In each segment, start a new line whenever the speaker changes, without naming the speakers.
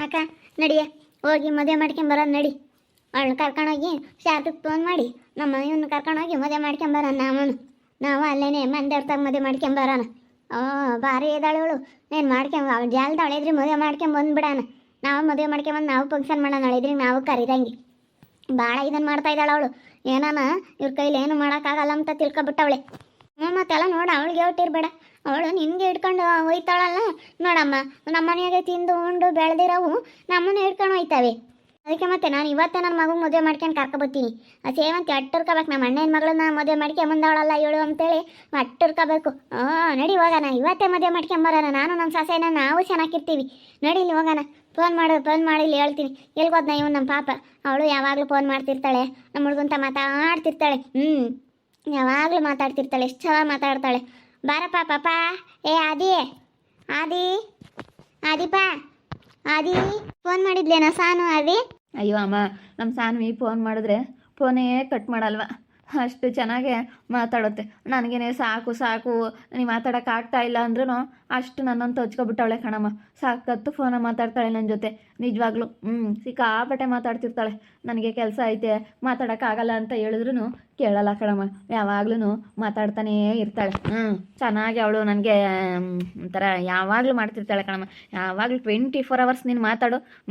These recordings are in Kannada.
ಅಕ್ಕ ನಡಿಯ ಹೋಗಿ ಮದುವೆ ಮಾಡ್ಕೊಂಬರೋದು ನಡಿ. ಅವಳನ್ನ ಕರ್ಕೊಂಡೋಗಿ ಶಾರದಕ್ಕೆ ಫೋನ್ ಮಾಡಿ ನಮ್ಮ ಇವನ್ನ ಕರ್ಕೊಂಡೋಗಿ ಮದುವೆ ಮಾಡ್ಕೊಂಬರೋಣ. ನಾವು ಅಲ್ಲೇನೆ ಮಂದೇವ್ರತಾಗ ಮದುವೆ ಮಾಡ್ಕೊಂಬರೋಣ. ಭಾರಿ ಇದ್ದಾಳೆ ಅವಳು. ಏನು ಮಾಡ್ಕೊಂಬ ಅವಳು ಜಾಲದಾಳೆ ಇದ್ರಿ ಮದುವೆ ಮಾಡ್ಕೊಂಬಂದ್ಬಿಡೋಣ. ನಾವು ಮದುವೆ ಮಾಡ್ಕೊಂಬಂದು ನಾವು ಫಂಕ್ಷನ್ ಮಾಡೋಣ ಇದ್ರಿ ನಾವು ಕರಿದಂಗೆ. ಭಾಳ ಇದನ್ನು ಮಾಡ್ತಾ ಇದ್ದಾಳೆ ಅವಳು. ಏನಾನ ಇವ್ರ ಕೈಲಿ ಏನು ಮಾಡೋಕ್ಕಾಗಲ್ಲ ಅಂತ ತಿಳ್ಕೊಬಿಟ್ಟವಳೆ. ಮತ್ತೆಲ್ಲ ನೋಡ ಅವಳಿಗೆ ಹೊಟ್ಟಿರ್ಬೇಡ. ಅವಳು ನಿನಗೆ ಹಿಡ್ಕೊಂಡು ಹೋಯ್ತಾಳಲ್ಲ ನೋಡಮ್ಮ. ನಮ್ಮ ಮನೆಯಾಗೆ ತಿಂದು ಉಂಡು ಬೆಳೆದಿರೋವು ನಮ್ಮನ್ನ ಹಿಡ್ಕೊಂಡು ಹೋಯ್ತಾವೆ. ಅದಕ್ಕೆ ಮತ್ತೆ ನಾನು ಇವತ್ತೇ ನನ್ನ ಮಗನ ಮದುವೆ ಮಾಡ್ಕೊಂಡು ಕರ್ಕೊಬತ್ತೀನಿ. ಆ ಸೇವಂತಿ ಅಟ್ಟುರ್ಕೋಬೇಕು. ನಮ್ಮ ಅಣ್ಣನ ಮಗಳನ್ನ ಮದುವೆ ಮಾಡ್ಕೊಂಬಂದವಳಲ್ಲ ಇವಳು ಅಂತೇಳಿ ಅಟ್ಟುರ್ಕೋಬೇಕು. ನಡಿ ಹೋಗೋಣ, ಇವತ್ತೇ ಮದುವೆ ಮಾಡ್ಕೊಂಬರೋಣ. ನಾನು ನಮ್ಮ ಸೊಸೆನ ನಾವು ಚೆನ್ನಾಗಿರ್ತೀವಿ. ನಡಿ ಇಲ್ಲಿ ಹೋಗೋಣ. ಫೋನ್ ಮಾಡಿ ಇಲ್ಲಿ ಹೇಳ್ತೀನಿ. ಎಲ್ಗೋದ್ನ ಇವನು ನಮ್ಮ ಪಾಪ. ಅವಳು ಯಾವಾಗಲೂ ಫೋನ್ ಮಾಡ್ತಿರ್ತಾಳೆ, ನಮ್ಮ ಹುಡುಗಂತ ಮಾತಾಡ್ತಿರ್ತಾಳೆ. ಯಾವಾಗಲೂ ಮಾತಾಡ್ತಿರ್ತಾಳೆ, ಎಷ್ಟು ಚೆನ್ನಾಗಿ ಮಾತಾಡ್ತಾಳೆ. ಬಾರಪ್ಪ ಪಾಪ. ಏ ಆದಿಪಾ ಆದಿ ಫೋನ್ ಮಾಡಿದ್ಲೇನಾ ಸಾನು?
ಅಯ್ಯೋ ಅಮ್ಮ, ನಮ್ಮ ಸಾನ್ವಿ ಫೋನ್ ಮಾಡಿದ್ರೆ ಫೋನೇ ಕಟ್ ಮಾಡಲ್ವ. ಅಷ್ಟು ಚೆನ್ನಾಗೆ ಮಾತಾಡುತ್ತೆ. ನನಗೇನೆ ಸಾಕು ನೀವು ಮಾತಾಡೋಕ್ಕಾಗ್ತಾ ಇಲ್ಲ ಅಂದ್ರೂ ಅಷ್ಟು ನನ್ನಂತ ಹಚ್ಕೊಬಿಟ್ಟವಳೆ ಕಣಮ್ಮ. ಸಾಕತ್ತು ಫೋನಾಗ ಮಾತಾಡ್ತಾಳೆ ನನ್ನ ಜೊತೆ. ನಿಜವಾಗ್ಲೂ ಸಿಕ್ಕಾಪಟ್ಟೆ ಮಾತಾಡ್ತಿರ್ತಾಳೆ. ನನಗೆ ಕೆಲಸ ಐತೆ ಮಾತಾಡೋಕ್ಕಾಗಲ್ಲ ಅಂತ ಹೇಳಿದ್ರು ಕೇಳಲ್ಲ ಕಣಮ್ಮ. ಯಾವಾಗ್ಲೂ ಮಾತಾಡ್ತಾನೇ ಇರ್ತಾಳೆ. ಚೆನ್ನಾಗಿ ಅವಳು ನನಗೆ ಒಂಥರ ಯಾವಾಗಲೂ ಮಾಡ್ತಿರ್ತಾಳೆ ಕಣಮ್ಮ. ಯಾವಾಗಲೂ 24 hours ನೀನು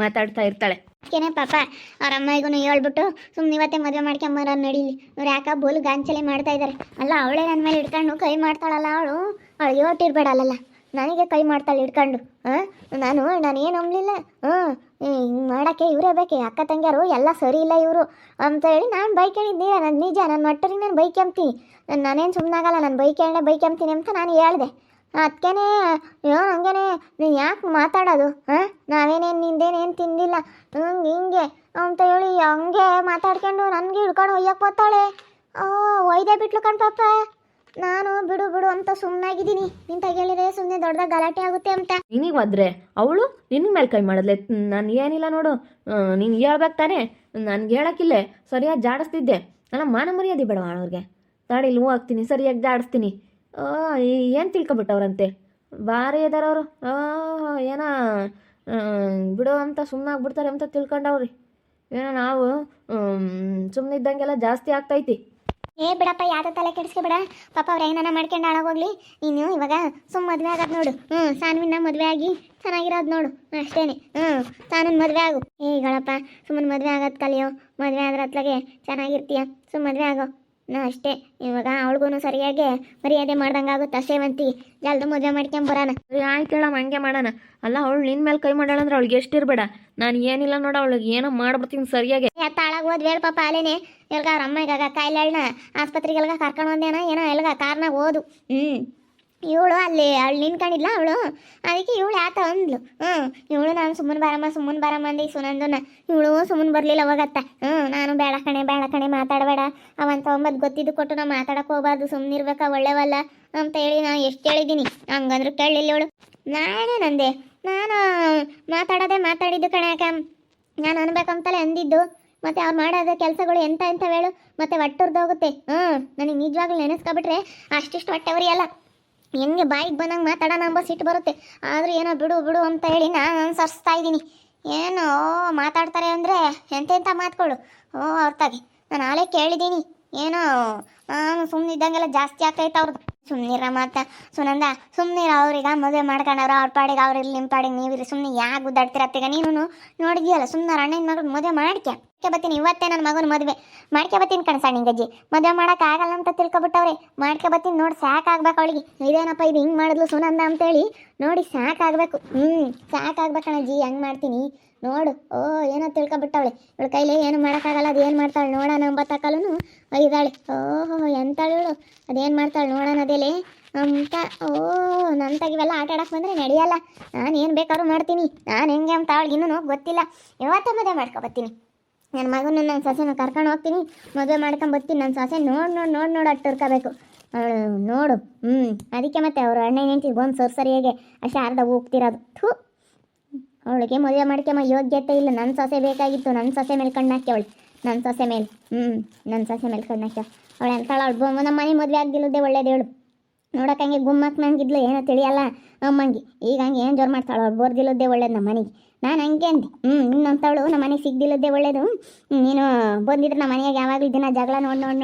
ಮಾತಾಡ್ತಾ ಇರ್ತಾಳೆ.
ಏನೇ ಪಾಪ ಅವ್ರ ಅಮ್ಮಗೂ ಹೇಳ್ಬಿಟ್ಟು ಸುಮ್ಮನೆ ಇವತ್ತೇ ಮದುವೆ ಮಾಡ್ಕೊಂಬರ ನಡೀಲಿ. ಅವ್ರು ಯಾಕೆ ಬೋಲು ಗಾಂಚಲಿ ಮಾಡ್ತಾ ಇದ್ದಾರೆ ಅಲ್ಲ. ಅವಳೇ ನನ್ನ ಮೇಲೆ ಹಿಡ್ಕೊಂಡು ಕೈ ಮಾಡ್ತಾಳಲ್ಲ. ಅವಳಿಗೆ ಹೊಟ್ಟಿರ್ಬೇಡಲ್ಲ. ನನಗೆ ಕೈ ಮಾಡ್ತಾಳೆ ಹಿಡ್ಕೊಂಡು. ನಾನೇನು ನಂಬಲಿಲ್ಲ. ಹಿಂಗೆ ಮಾಡೋಕ್ಕೆ ಇವರೇ ಬೇಕೆ, ಅಕ್ಕ ತಂಗಿಯರು ಎಲ್ಲ ಸರಿ ಇಲ್ಲ ಇವರು ಅಂತ ಹೇಳಿ ನಾನು ಬೈಕೊಂಡಿದ್ದೆ. ನನ್ನ ನಿಜ, ನನ್ನ ಮಟ್ಟರಿಗೆ ನಾನು ಬೈಕೊಂಬ್ತೀನಿ. ನಾನೇನು ಸುಮ್ಮನಾಗಲ್ಲ. ನಾನು ಬೈಕೊಂಬ್ತೀನಿ ಅಂತ ನಾನು ಹೇಳಿದೆ. ಅದಕ್ಕೇನೆ ಹಂಗೇನೆ ನೀನು ಯಾಕೆ ಮಾತಾಡೋದು? ನಾವೇನೇನು ನಿಂದೇನೇನು ತಿಂದಿಲ್ಲ ಹಿಂಗೆ ಅಂತ ಹೇಳಿ ಹಂಗೆ ಮಾತಾಡ್ಕೊಂಡು ನನಗೆ ಹಿಡ್ಕೊಂಡು ಒಯ್ಯಕ್ಕೆ ಬರ್ತಾಳೆ. ಒಯ್ದೇ ಬಿಟ್ಲು ಕಣ್ ಪಾಪ. ನಾನು ಬಿಡು ಅಂತ ಸುಮ್ಮನಾಗಿದ್ದೀನಿ. ನಿಂತ ಹೇಳಿದ್ರೆ ಸುಮ್ಮನೆ ದೊಡ್ಡದಾಗ ಗಲಾಟೆ ಆಗುತ್ತೆ ಅಂತ.
ನಿನಗೆ ಹೋದ್ರೆ ಅವಳು ನಿನ್ನ ಮೇಲೆ ಕೈ ಮಾಡಿದ್ಲೆ. ನಾನು ಏನಿಲ್ಲ ನೋಡು, ನೀನು ಹೇಳ್ಬೇಕು ತಾನೆ. ನನಗೆ ಹೇಳೋಕ್ಕಿಲ್ಲೇ ಸರಿಯಾಗಿ ಜಾಡಿಸ್ತಿದ್ದೆ. ಅಲ್ಲ ಮಾನ ಮರ್ಯಾದೆ ಬೇಡ ಅವ್ರಿಗೆ. ತಾಡಿ ಇಲ್ಲಿ ಹೂ ಹಾಕ್ತೀನಿ, ಸರಿಯಾಗಿ ಜಾಡಿಸ್ತೀನಿ. ಏನು ತಿಳ್ಕೊಬಿಟ್ಟವ್ರಂತೆ, ಭಾರಿ ಇದಾರವರು. ಏನೋ ಬಿಡು ಅಂತ ಸುಮ್ಮನಾಗ್ಬಿಡ್ತಾರೆ ಅಂತ ತಿಳ್ಕೊಂಡವ್ರಿ. ಏನೋ ನಾವು ಸುಮ್ಮನೆ ಇದ್ದಂಗೆಲ್ಲ ಜಾಸ್ತಿ ಆಗ್ತೈತಿ.
ಬಿಡಪ್ಪ, ಯಾವ್ದು ತಲೆ ಕೆಡಿಸ್ಕೊಬೇಡ. ಪಾಪ ಅವ್ರು ಏನಾನ ಮಾಡ್ಕೊಂಡು ಹಾಳಾಗೋಗ್ಲಿ. ನೀನು ಇವಾಗ ಮದುವೆ ಆಗೋದು ನೋಡು. ಸಾನ್ವಿನ ಮದುವೆ ಆಗಿ ಚೆನ್ನಾಗಿರೋದು ನೋಡು ಅಷ್ಟೇನೆ. ಸಾನನ ಮದುವೆ ಆಗು. ಈಗಳಪ್ಪ ಸುಮ್ಮನೆ ಮದುವೆ ಆಗೋದು ಕಲಿಯೋ. ಮದುವೆ ಆದ್ರೆ ಅತ್ಲಾಗೆ ಚೆನ್ನಾಗಿರ್ತೀಯ. ಮದುವೆ ಆಗೋ ಅಷ್ಟೇ. ಇವಾಗ ಅವಳಿಗೂ ಸರಿಯಾಗಿ ಮರ್ಯಾದೆ ಮಾಡ್ದಂಗೆ ಆಗುತ್ತೆ. ಸೇವಂತಿ ಜಲ್ದು ಮದುವೆ ಮಾಡ್ಕೊಂಬರೋಣ.
ಆಯ್ತು ಹೇಳಮ್ಮ, ಹಂಗೆ ಮಾಡೋಣ. ಅಲ್ಲ ಅವಳು ನಿನ್ನ ಮೇಲೆ ಕೈ ಮಾಡೋಣ ಅಂದ್ರೆ ಅವಳಿಗೆ ಎಷ್ಟಿರ್ಬೇಡ. ನಾನು ಏನಿಲ್ಲ ನೋಡು, ಅವಳಿಗೆ ಏನೋ ಮಾಡ್ಬಿಡ್ತೀನಿ ಸರಿಯಾಗಿ.
ತಾಳಾಗ ಹೋದ್ ಹೇಳ ಪಾಪ. ಅಲ್ಲೇನೆ ಎಲ್ಗ ಅವ್ರ ಅಮ್ಮಗ ಕಾಯಿಲೆಗಳನ್ನ ಆಸ್ಪತ್ರೆಗೆಲ್ಗ ಕರ್ಕೊಂಡು ಬಂದೇನ ಏನೋ ಎಲ್ಗ ಕಾರ್ನಾಗ ಹೋದು. ಇವಳು ಅಲ್ಲಿ ನಿಂತ್ಕೊಂಡಿದ್ಲ ಅವಳು. ಅದಕ್ಕೆ ಇವಳು ಯಾತ ಅಂದ್ಲು. ಇವಳು ನಾನು ಸುಮ್ಮನೆ ಬಾರಮ್ಮ ಅಂದಿ ಸುನಂದನ. ಇವಳು ಸುಮ್ಮನೆ ಬರಲಿಲ್ಲ ಹೋಗತ್ತ. ನಾನು ಬೇಡ ಕಣೆ ಮಾತಾಡಬೇಡ. ಅವಂತ ಒಂಬತ್ತು ಗೊತ್ತಿದ್ದು ಕೊಟ್ಟು ನಾವು ಮಾತಾಡಕ್ಕೆ ಹೋಗ್ಬಾರ್ದು, ಸುಮ್ಮನಿರ್ಬೇಕ ಒಳ್ಳೆವಲ್ಲ ಅಂತ ಹೇಳಿ ನಾನು ಎಷ್ಟು ಹೇಳಿದ್ದೀನಿ. ಹಂಗಂದ್ರೆ ಕೇಳಲಿಲ್ಲ ಇವಳು. ನಾನೇನಂದೆ, ನಾನು ಮಾತಾಡಿದ್ದು ಕಣೆ. ಯಾಕ ನಾನು ಅನ್ಬೇಕಂತಲೇ ಅಂದಿದ್ದು. ಮತ್ತೆ ಅವ್ರು ಮಾಡೋದ ಕೆಲಸಗಳು ಎಂತ ಹೇಳು. ಮತ್ತೆ ಹೊಟ್ಟುರ್ದೋಗುತ್ತೆ. ನನಗೆ ನಿಜವಾಗ್ಲೂ ನೆನೆಸ್ಕೊಬಿಟ್ರೆ ಅಷ್ಟಿಷ್ಟು ಹೊಟ್ಟೆ ಉರಿಯಲ್ಲ. ಹೆಂಗೆ ಬಾಯಿಗೆ ಬಂದಂಗೆ ಮಾತಾಡೋಣ ಅಂಬ ಸಿಟ್ಟು ಬರುತ್ತೆ. ಆದರೂ ಏನೋ ಬಿಡು ಅಂತ ಹೇಳಿ ನಾನು ಅನುಸರಿಸ್ತಾ ಇದ್ದೀನಿ. ಏನೋ ಮಾತಾಡ್ತಾರೆ ಅಂದರೆ ಎಂತೆಂಥ ಮಾತುಗಳು ಅವ್ರತಾಗೆ ನಾನು ಆಲೇ ಕೇಳಿದ್ದೀನಿ. ಏನೋ ನಾನು ಸುಮ್ಮನೆ ಇದ್ದಂಗೆಲ್ಲ ಜಾಸ್ತಿ ಆಗ್ತೈತೆ ಅವ್ರದ್ದು. ಸುಮ್ಮನಿರ ಮಾತಾ ಸುನಂದ, ಸುಮ್ಮನಿರ. ಅವ್ರಿಗೆ ಮದುವೆ ಮಾಡ್ಕೊಂಡವ್ರು ಅವ್ರ ಪಾಡಿಗೆ ಅವ್ರು ಇಲ್ಲಿ ನಿಮ್ಮ ಪಾಡಿಗೆ ನೀವಿರಿ. ಸುಮ್ಮನೆ ಯಾಕೆ ಗುದ್ದಾಡ್ತಿರತ್ತೀಗ? ನೀನು ನೋಡಿದ್ಯಲ್ಲ, ಸುಮ್ಮನೆ ಅಣ್ಣನ ಮಗಳು ಮದುವೆ ಮಾಡ್ಕೆ ಬರ್ತೀನಿ. ಇವತ್ತೇ ನನ್ನ ಮಗನ ಮದುವೆ ಮಾಡ್ಕೆ ಬರ್ತೀನಿ ಕಣಸಣ್ಣ. ಗಜ್ಜಿ ಮದುವೆ ಮಾಡೋಕ್ಕಾಗಲ್ಲ ಅಂತ ತಿಳ್ಕೊಬಿಟ್ಟವ್ರೆ. ಮಾಡ್ಕೆ ಬರ್ತೀನಿ ನೋಡಿ. ಸಾಕಾಗ್ಬೇಕು ಅವಳಿಗೆ. ಇದೇನಪ್ಪ ಇದು ಹಿಂಗೆ ಮಾಡಿದ್ಲು ಸುನಂದ ಅಂತೇಳಿ ನೋಡಿ ಸಾಕಾಗಬೇಕು. ಸಾಕಾಗ್ಬೇಕಣ್ಣಜ್ಜಿ. ಹೆಂಗೆ ಮಾಡ್ತೀನಿ ನೋಡು. ಏನೋ ತಿಳ್ಕೊಬಿಟ್ಟವಳೆ. ಇವಳು ಕೈಲಿ ಏನು ಮಾಡೋಕ್ಕಾಗಲ್ಲ. ಅದು ಏನು ಮಾಡ್ತಾಳೆ ನೋಡೋಣ ಅಂಬತ್ತಕ್ಕಲೂ ಇದ್ದಾಳೆ. ಎಂತಾಳು ಇವಳು. ಅದೇನು ಮಾಡ್ತಾಳೆ ನೋಡೋಣ ಅದೇಲೆ ಅಂತ. ನನ್ನ ತಗಿವೆಲ್ಲ ಆಟ ಆಡಕ್ಕೆ ಬಂದರೆ ನಡೆಯಲ್ಲ. ನಾನು ಏನು ಬೇಕಾದ್ರೂ ಮಾಡ್ತೀನಿ. ನಾನು ಹೆಂಗೆ ಅಂತ ಅವಳಿಗೆ ಇನ್ನೂ ಗೊತ್ತಿಲ್ಲ. ಇವತ್ತೇ ಮದುವೆ ಮಾಡ್ಕೊಬತ್ತೀನಿ. ನನ್ನ ಮಗನ ನನ್ನ ಸೊಸೆನ ಕರ್ಕೊಂಡು ಹೋಗ್ತೀನಿ, ಮದುವೆ ಮಾಡ್ಕೊಂಬರ್ತೀನಿ. ನನ್ನ ಸೊಸೆ ನೋಡಿ ಅಟ್ಟಿರ್ಕೋಬೇಕು ನೋಡು. ಅದಕ್ಕೆ ಮತ್ತೆ ಅವರು ಅಣ್ಣ ಹೆಂಡ್ತಿ ಒಂದು ಸರಿಯಾಗೆ ಶಾರದ ಹೋಗ್ತಿರೋದು. ಅವಳಿಗೆ ಮದುವೆ ಮಾಡ್ಕೊಂಬ ಯೋಗ್ಯತೆ ಇಲ್ಲ. ನನ್ನ ಸೊಸೆ ಬೇಕಾಗಿತ್ತು. ನನ್ನ ಸೊಸೆ ಮೇಲೆ ಕಣ್ಣು ಹಾಕ್ಯವಳು. ನನ್ನ ಸೊಸೆ ಮೇಲೆ ಕಣ್ಣು ಹಾಕ್ಯ. ಅವಳು ಎಂತಾಳು? ಅವಳು ನಮ್ಮ ಮನೆ ಮದುವೆ ಆಗ್ದಿಲ್ಲದೆ ಒಳ್ಳೇದು ಹೇಳು. ನೋಡಕ್ಕೆ ಹಂಗೆ ಗುಮ್ಮಕ್ಕೆ ನಂಗಿದ್ಲು ಏನೋ ತಿಳಿಯಲ್ಲ ಅಮ್ಮಂಗೆ. ಈಗ ಹಂಗೆ ಏನು ಜೋರು ಮಾಡ್ತಾಳು ಅವ್ಳು ಬೋರ್ದಿಲ್ಲದ್ದೇ ಒಳ್ಳೇದು ನಮ್ಮ ಮನೆಗೆ. ನಾನು ಹಂಗೆ ಅಂದೆ ಇನ್ನೊಂತವಳು ನಮ್ಮ ಮನೆಗೆ ಸಿಗ್ದಿಲ್ಲದ್ದೇ ಒಳ್ಳೇದು. ನೀನು ಬಂದಿದ್ರೆ ನಮ್ಮ ಮನೆಯಾಗ ಯಾವಾಗಲೂ ದಿನ ಜಗಳ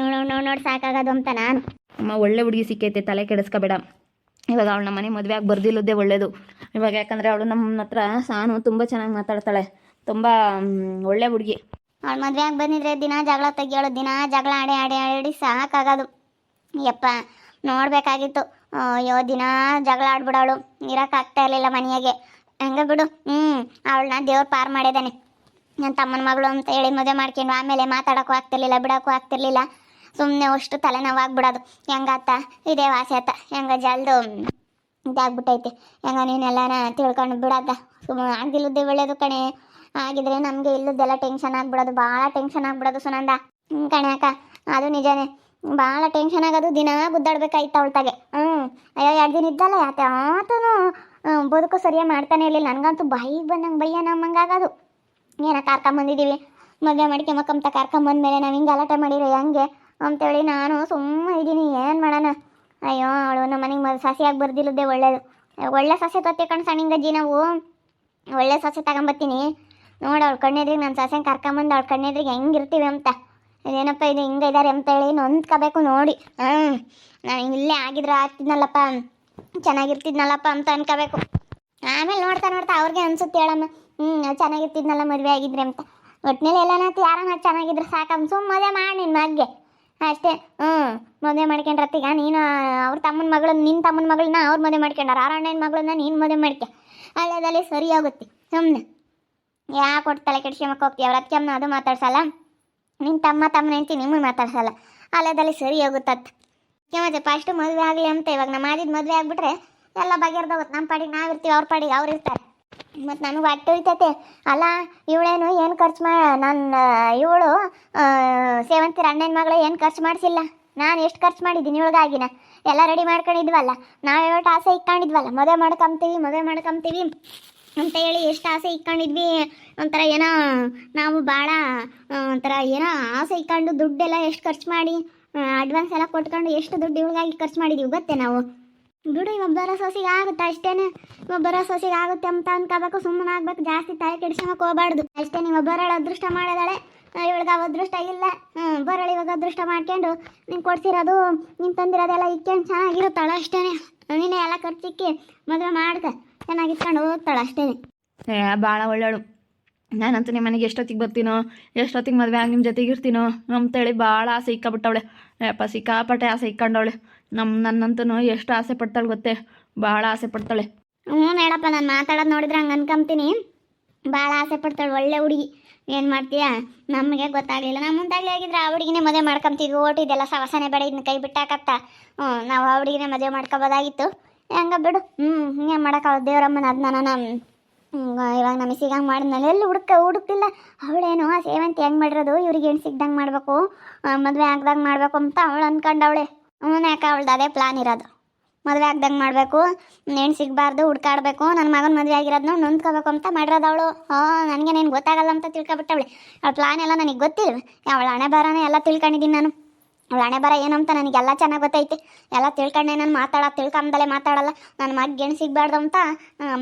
ನೋಡಿ ಸಾಕಾಗೋದು ಅಂತ ನಾನು.
ಅಮ್ಮ ಒಳ್ಳೆ ಹುಡುಗಿ ಸಿಕ್ಕೈತೆ, ತಲೆ ಕೆಡಿಸ್ಕೋಬೇಡ. ಇವಾಗ ಅವಳು ನಮ್ಮ ಮನೆ ಮದುವೆ ಆಗಿ ಬರ್ದಿಲ್ಲದೇ ಒಳ್ಳೇದು. ಇವಾಗ ಯಾಕಂದರೆ ಅವಳು ನಮ್ಮ ಹತ್ರ ಸಾನು ತುಂಬ ಚೆನ್ನಾಗಿ ಮಾತಾಡ್ತಾಳೆ, ತುಂಬ ಒಳ್ಳೆ ಹುಡುಗಿ.
ಅವಳು ಮದುವೆ ಆಗಿ ಬಂದಿದ್ರೆ ದಿನ ಜಗಳ ತೆಗಿಯೋಳು, ದಿನ ಜಗಳ ಆಡಿ ಸಾಕಾಗೋದು. ಯಪ್ಪ ನೋಡಬೇಕಾಗಿತ್ತು. ಅಯ್ಯೋ ದಿನ ಜಗಳ ಆಡ್ಬಿಡೋಳು, ಇರೋಕ್ಕಾಗ್ತಾ ಇರಲಿಲ್ಲ ಮನೆಯಾಗೆ. ಹಂಗೆ ಬಿಡು. ಅವಳನ್ನ ದೇವ್ರು ಪಾರು ಮಾಡಿದ್ದಾನೆ. ನನ್ನ ತಮ್ಮನ ಮಗಳು ಅಂತ ಹೇಳಿ ಮದುವೆ ಮಾಡ್ಕೊಂಡು ಆಮೇಲೆ ಮಾತಾಡೋಕ್ಕೂ ಆಗ್ತಿರ್ಲಿಲ್ಲ, ಬಿಡೋಕ್ಕೂ ಆಗ್ತಿರ್ಲಿಲ್ಲ. ಸುಮ್ಮನೆ ಅಷ್ಟು ತಲೆನೋವಾಗ್ಬಿಡೋದು. ಹೆಂಗಾತ ಇದೇ ವಾಸಿ ಆತ, ಹೆಂಗ ಜಲ್ದು ಇದಾಗ್ಬಿಟ್ಟೈತೆ. ಹೆಂಗ ನೀನೆಲ್ಲನ ತಿಳ್ಕೊಂಡು ಬಿಡತ್ತ. ಸುಮ್ಮನೆ ಆಗಿಲ್ಲದ್ದೇ ಒಳ್ಳೇದು ಕಣೆ. ಆಗಿದ್ರೆ ನಮಗೆ ಇಲ್ಲದ್ದೆಲ್ಲ ಟೆನ್ಷನ್ ಆಗ್ಬಿಡೋದು, ಭಾಳ ಟೆನ್ಷನ್ ಆಗ್ಬಿಡೋದು ಸುನಂದ. ಕಣೆ ಅಕ್ಕ, ಅದು ನಿಜನೇ. ಭಾಳ ಟೆನ್ಷನ್ ಆಗೋದು, ದಿನ ಗುದ್ದಾಡ್ಬೇಕಾಯ್ತು ಅವಳ್ತಾಗೆ. ಅಯ್ಯೋ 2 ದಿನ ಇದ್ದಲ್ಲ ಯಾಕೆ ಆತನು ಬದುಕು ಸರಿಯಾಗಿ ಮಾಡ್ತಾನೆ ಇರಲಿಲ್ಲ. ನನಗಂತೂ ಬಾಯಿಗೆ ಬಂದಂಗೆ ಬಯ್ಯ ನಮ್ಮಂಗಾಗೋದು. ಏನೋ ಕರ್ಕೊಂಬಂದಿದ್ದೀವಿ, ಮದುವೆ ಮಾಡ್ಕೊಂಬಕ್ಕಂತ ಕರ್ಕೊಂಬಂದ್ಮೇಲೆ ನಾವು ಹಿಂಗೆ ಗಲಾಟೆ ಮಾಡಿರೋ ಹೆಂಗೆ ಅಂತೇಳಿ ನಾನು ಸುಮ್ಮನೆ ಇದ್ದೀನಿ. ಏನು ಮಾಡೋಣ. ಅಯ್ಯೋ ಅವಳು ನಮ್ಮ ಮನೆಗೆ ಸಸಿಯಾಗಿ ಬರ್ದಿಲ್ಲದ್ದೇ ಒಳ್ಳೇದು. ಒಳ್ಳೆ ಸಸ್ಯ ತತ್ತಿ ಕಣ್ ಸಣ್ಣಿಂಗಜ್ಜಿ, ನಾವು ಒಳ್ಳೆ ಸಸ್ಯ ತಗೊಂಬತ್ತೀನಿ ನೋಡಿ. ಅವಳು ಕಣ್ಣೆದ್ರಿಗೆ ನನ್ನ ಸಸ್ಯನ ಕರ್ಕೊಂಬಂದು ಅವಳು ಕಣ್ಣೆದ್ರಿಗೆ ಹೆಂಗಿರ್ತೀವಿ ಅಂತ. ಇದೇನಪ್ಪ ಇದು ಹಿಂಗೆ ಇದ್ದಾರೆ ಅಂತೇಳಿ ನೊಂದ್ಕೋಬೇಕು ನೋಡಿ. ನಾನು ಇಲ್ಲೇ ಆಗಿದ್ರೆ ಆಗ್ತಿದ್ನಲ್ಲಪ್ಪ, ಚೆನ್ನಾಗಿರ್ತಿದ್ನಲ್ಲಪ್ಪ ಅಂತ ಅನ್ಕೋಬೇಕು. ಆಮೇಲೆ ನೋಡ್ತಾ ಅವ್ರಿಗೆ ಅನ್ಸುತ್ತೆ ಹೇಳಮ್ಮ, ಚೆನ್ನಾಗಿರ್ತಿದ್ನಲ್ಲ ಮದುವೆ ಆಗಿದ್ರೆ ಅಂತ. ಒಟ್ಟಿನಲ್ಲಿ ಎಲ್ಲನಾಯ್ತು ಯಾರನ್ನ ಚೆನ್ನಾಗಿದ್ರೆ ಸಾಕಮ್ಮ, ಸುಮ್ಮ ಮದುವೆ ಮಾಡಿ ನಿನ್ನ ಮಗ್ಗೆ ಅಷ್ಟೇ. ಮದುವೆ ಮಾಡ್ಕೊಂಡ್ರತ್ತೀಗ ನೀನು ಅವ್ರ ತಮ್ಮನ ಮಗಳು, ನಿನ್ನ ತಮ್ಮನ ಮಗಳನ್ನ ಅವ್ರು ಮದುವೆ ಮಾಡ್ಕೊಂಡಾರ, ಅವ್ರ ಅಣ್ಣನ ಮಗಳನ್ನ ನೀನು ಮದುವೆ ಮಾಡ್ಕೆ. ಅಲ್ಲದಲ್ಲಿ ಸರಿ ಹೋಗುತ್ತೆ. ಸುಮ್ಮನೆ ಯಾಕೆ ಕೊಟ್ಟು ತಲೆ ಕೆಡ್ಸ್ಕೊಂಬಕ್ಕೆ ಹೋಗ್ತೀವಿ. ಅವ್ರ ಅದಕ್ಕೆ ಅದು ಮಾತಾಡ್ಸಲ್ಲ, ನಿನ್ನ ತಮ್ಮನ ಹೆಂಡ್ತಿ ನಿಮಗೆ ಮಾತಾಡ್ಸಲ್ಲ. ಅಲ್ಲದಲ್ಲಿ ಸರಿ ಹೋಗುತ್ತತ್. ಮತ್ತೆ ಫಸ್ಟು ಮದುವೆ ಆಗಲಿ ಅಂತ ಇವಾಗ ನಮ್ಮ ಆದಿದ್ದು ಮದುವೆ ಆಗಿಬಿಟ್ರೆ ಎಲ್ಲ ಬಗೆರ್ದೋಗುತ್ತೆ. ನಮ್ಮ ಪಾಡಿಗೆ ನಾವು ಇರ್ತೀವಿ, ಅವ್ರ ಪಾಡಿಗೆ ಅವ್ರು ಇರ್ತಾರೆ. ಮತ್ತು ನನಗೆ ಹೊಟ್ಟೆ ಉಳಿತೈತೆ. ಅಲ್ಲ ಇವಳೇನು ಏನು ಖರ್ಚು ನನ್ನ ಇವಳು ಸೇವಂತಿರ ಅಣ್ಣನ ಮಗಳು ಏನು ಖರ್ಚು ಮಾಡಿಸಿಲ್ಲ. ನಾನು ಎಷ್ಟು ಖರ್ಚು ಮಾಡಿದ್ದೀನಿ ಇವಳಿಗಾಗಿನ. ಎಲ್ಲ ರೆಡಿ ಮಾಡ್ಕೊಂಡಿದ್ವಲ್ಲ, ನಾವು ಎಷ್ಟು ಆಸೆ ಇಟ್ಕೊಂಡಿದ್ವಲ್ಲ, ಮದುವೆ ಮಾಡ್ಕೊಂತೀವಿ ಅಂತ ಹೇಳಿ ಎಷ್ಟು ಆಸೆ ಇಟ್ಕೊಂಡಿದ್ವಿ. ಒಂಥರ ಏನೋ ನಾವು ಭಾಳ ಒಂಥರ ಏನೋ ಆಸೆ ಇಟ್ಕೊಂಡು ದುಡ್ಡೆಲ್ಲ ಎಷ್ಟು ಖರ್ಚು ಮಾಡಿ ಅಡ್ವಾನ್ಸ್ ಎಲ್ಲ ಕೊಟ್ಕೊಂಡು ಎಷ್ಟು ದುಡ್ಡು ಇವಳಿಗಾಗಿ ಖರ್ಚು ಮಾಡಿದ್ದೀವಿ ಗೊತ್ತೇ ನಾವು. ಬಿಡು, ಇವಾಗ ಬರೋ ಸೊಸಿಗೆ ಆಗುತ್ತೆ ಅಷ್ಟೇ. ಇವಾಗ ಬರೋ ಸೊಸಿಗೆ ಆಗುತ್ತೆ ಅಂತ ಅನ್ಕೋಬೇಕು, ಸುಮ್ಮನೆ ಆಗ್ಬೇಕು, ಜಾಸ್ತಿ ತಲೆ ಕೆಡಿಸ್ಕೊಂಬಕ್ಕೆ ಹೋಗಬಾರ್ದು ಅಷ್ಟೇ. ನೀವು ಬರೋಳು ಅದೃಷ್ಟ ಮಾಡಿದಾಳೆ, ಇವಳಿಗೆ ಆ ಅದೃಷ್ಟ ಇಲ್ಲ. ಬರೋಳು ಇವಾಗ ಅದೃಷ್ಟ ಮಾಡ್ಕೊಂಡು ನೀನು ಕೊಡ್ಸಿರೋದು, ನೀನು ತಂದಿರೋದೆಲ್ಲ ಇಕ್ಕೊಂಡು ಚೆನ್ನಾಗಿರುತ್ತಾಳೆ ಅಷ್ಟೇ. ನೀನೇ ಎಲ್ಲ ಖರ್ಚಿಕ್ಕಿ ಮದುವೆ ಮಾಡ್ಕ ಚೆನ್ನಾಗಿ ಇಟ್ಕೊಂಡು ಹೋಗ್ತಾಳೆ ಅಷ್ಟೇ.
ಭಾಳ ಒಳ್ಳೆಯಳು. ನಾನಂತೂ ನಿಮ್ಮ ಮನೆಗೆ ಎಷ್ಟೊತ್ತಿಗೆ ಬರ್ತೀನೋ, ಎಷ್ಟೊತ್ತಿಗೆ ಮದುವೆ ಆಗಿ ನಿಮ್ಮ ಜೊತೆಗೆ ಇರ್ತೀನೋ ಅಂತೇಳಿ ಭಾಳ ಆಸೆ ಇಕ್ಕೊಬಿಟ್ಟವಳೆ. ಯಪ್ಪ ಸಿಕ್ಕಾಪಟ್ಟೆ ಆಸೆ ಇಕ್ಕೊಂಡವಳೆ. ನನ್ನಂತೂ ಎಷ್ಟು ಆಸೆ ಪಡ್ತಾಳೆ ಗೊತ್ತೇ, ಭಾಳ ಆಸೆ ಪಡ್ತಾಳೆ.
ಹೇಳಪ್ಪ, ನಾನು ಮಾತಾಡೋದು ನೋಡಿದ್ರೆ ಹಂಗೆ ಅನ್ಕೊಂತೀನಿ. ಭಾಳ ಆಸೆ ಪಡ್ತಾಳೆ, ಒಳ್ಳೆ ಹುಡುಗಿ. ಏನು ಮಾಡ್ತೀಯಾ, ನಮಗೆ ಗೊತ್ತಾಗಲಿಲ್ಲ. ನಾವು ಮುಂದಾಗಲಿ ಆಗಿದ್ರೆ ಆ ಹುಡುಗಿನೇ ಮದುವೆ ಮಾಡ್ಕೊಂತೀವಿ. ಓಟಿದೆಲ್ಲ ಸವಸನೆ ಬೇಡ, ಇದನ್ನ ಕೈ ಬಿಟ್ಟಾಕತ್ತ. ನಾವು ಆ ಹುಡುಗಿನೇ ಮದುವೆ ಮಾಡ್ಕೊಬೋದಾಗಿತ್ತು. ಹೆಂಗ ಬಿಡು. ಹಿಂಗೆ ಮಾಡೋಕ್ಕಾಗ ದೇವರಮ್ಮನ ಅದನ್ನ ನಾನು ಇವಾಗ ನಮಗೆ ಸಿಗಂಗೆ ಮಾಡಿದ್ಮೇಲೆ ಎಲ್ಲಿ ಹುಡುಕ್ತಿಲ್ಲ. ಅವಳೇನು ಆ ಸೇವಂತಿ ಹೆಂಗೆ ಮಾಡಿರೋದು, ಇವ್ರಿಗೆ ಏನು ಸಿಗ್ದಂಗೆ ಮಾಡಬೇಕು, ಮದುವೆ ಆಗ್ದಂಗೆ ಮಾಡಬೇಕು ಅಂತ ಅವಳು ಅಂದ್ಕೊಂಡವಳೆ. ಯಾಕೆ ಅವಳ್ದು ಅದೇ ಪ್ಲಾನ್ ಇರೋದು, ಮದುವೆ ಆಗ್ದಂಗೆ ಮಾಡಬೇಕು, ಹೆಣ್ಣು ಸಿಗಬಾರ್ದು, ಹುಡ್ಕಾಡಬೇಕು, ನನ್ನ ಮಗನ ಮದುವೆ ಆಗಿರೋದನ್ನ ನೊಂದ್ಕೋಬೇಕು ಅಂತ ಮಾಡಿರೋದು ಅವಳು. ನನಗೆ ನೀನು ಗೊತ್ತಾಗಲ್ಲ ಅಂತ ತಿಳ್ಕೊಬಿಟ್ಟವಳೆ. ಅವಳ ಪ್ಲಾನ್ ಎಲ್ಲ ನನಗೆ ಗೊತ್ತಿಲ್ಲ. ಅವಳ ಹಣೆ ಬರನೇ ಎಲ್ಲ ತಿಳ್ಕೊಂಡಿದ್ದೀನಿ ನಾನು. ಅವಳ ಹಣೆ ಬರ ಏನು ಅಂತ ನನಗೆಲ್ಲ ಚೆನ್ನಾಗಿ ಗೊತ್ತೈತೆ. ಎಲ್ಲ ತಿಳ್ಕೊಂಡೆ ನಾನು ತಿಳ್ಕೊಂಬದಲ್ಲೇ ಮಾತಾಡಲ್ಲ. ನನ್ನ ಮಗ ಹೆಣ್ಣು ಸಿಗಬಾರ್ದು ಅಂತ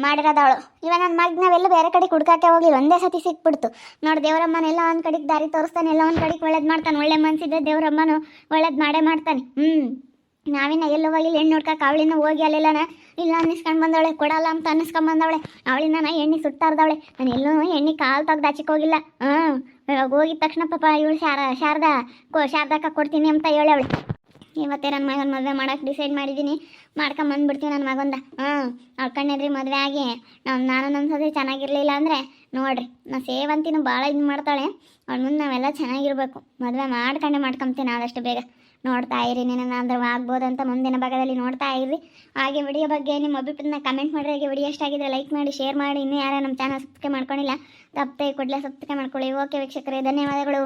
ಮಾಡಿರೋದವಳು. ಇವಾಗ ನನ್ನ ಮಗ ನಾವೆಲ್ಲ ಬೇರೆ ಕಡೆಗೆ ಹುಡ್ಕಾಕೆ ಹೋಗ್ಲಿಲ್ಲ, ಒಂದೇ ಸತಿ ಸಿಕ್ಬಿಡ್ತು. ನೋಡಿ, ದೇವರಮ್ಮನೆಲ್ಲ ಒಂದು ಕಡೆಗೆ ದಾರಿ ತೋರಿಸ್ತಾನೆ, ಎಲ್ಲ ಒಂದು ಕಡೆಗೆ ಒಳ್ಳೇದು ಮಾಡ್ತಾನೆ. ಒಳ್ಳೆ ಮನಸ್ಸಿದ್ದೆ ದೇವರಮ್ಮನು ಒಳ್ಳೇದು ಮಾಡೇ ಮಾಡ್ತಾನೆ. ನಾವಿನ್ನ ಎಲ್ಲೋ ಹೋಗಿಲ್ಲ ಹೆಣ್ಣು ನೋಡ್ಕಕ್ಕೆ. ಅವಳಿನ್ನ ಹೋಗಿ ಅಲ್ಲೆಲ್ಲನ ಇಲ್ಲ ಅನ್ನಿಸ್ಕೊಂಡು ಬಂದವಳೆ, ಕೊಡಲ್ಲ ಅಂತ ಅನ್ನಿಸ್ಕೊಂಡು ಬಂದವಳೆ. ಅವಳಿಂದ ನಾ ಎಣ್ಣೆ ಸುಟ್ಟಾರ್ದವಳೆ. ನಾನು ಎಲ್ಲೂ ಎಣ್ಣೆ ಕಾಲು ತೆಗ್ದು ಹಚ್ಚಕ್ಕೆ ಹೋಗಿಲ್ಲ. ಇವಾಗ ಹೋಗಿದ ತಕ್ಷಣ ಪಾಪ ಇವಳು ಶಾರದಾಕ್ಕ ಕೊಡ್ತೀನಿ ಅಂತ ಹೇಳವಳೆ. ಇವತ್ತೇ ನನ್ನ ಮಗನ ಮದುವೆ ಮಾಡೋಕೆ ಡಿಸೈಡ್ ಮಾಡಿದ್ದೀನಿ. ಮಾಡ್ಕೊಂಬಂದ್ಬಿಡ್ತೀವಿ ನನ್ನ ಮಗಂದ. ಅವ್ಳ ಕಣ್ಣೆದ್ರಿ ಮದುವೆ ಆಗಿ ನಾನು ನನ್ನ ಸತಿ ಚೆನ್ನಾಗಿರಲಿಲ್ಲ ಅಂದರೆ ನೋಡಿರಿ, ನಾ ಸೇವಂತಿನೂ ಭಾಳ ಇದು ಮಾಡ್ತಾಳೆ. ಅವಳ ಮುಂದೆ ನಾವೆಲ್ಲ ಚೆನ್ನಾಗಿರ್ಬೇಕು. ಮದುವೆ ಮಾಡ್ಕೊಂತೀನಿ ಆದಷ್ಟು ಬೇಗ. ನೋಡ್ತಾ ಇರಿ, ಏನಾದರೂ ಆಗ್ಬೋದು ಅಂತ ಮುಂದಿನ ಭಾಗದಲ್ಲಿ ನೋಡ್ತಾ ಇರಿ. ಹಾಗೆ ವಿಡಿಯೋ ಬಗ್ಗೆ ನಿಮ್ಮ ಅಭಿಪ್ರಾಯನ ಕಮೆಂಟ್ ಮಾಡಿರಿ. ಹಾಗೆ ವಿಡಿಯೋ ಇಷ್ಟ ಆಗಿದ್ರೆ ಲೈಕ್ ಮಾಡಿ, ಶೇರ್ ಮಾಡಿ. ಇನ್ನೂ ಯಾರು ನಮ್ಮ ಚಾನಲ್ ಸಬ್ಸ್ಕ್ರೈಬ್ ಮಾಡ್ಕೊಂಡಿಲ್ಲ, ತಪ್ಪದೆ ಕೂಡಲೇ ಸಬ್ಸ್ಕ್ರೈಬ್ ಮಾಡ್ಕೊಳ್ಳಿ. ಓಕೆ ವೀಕ್ಷಕರೇ, ಧನ್ಯವಾದಗಳು.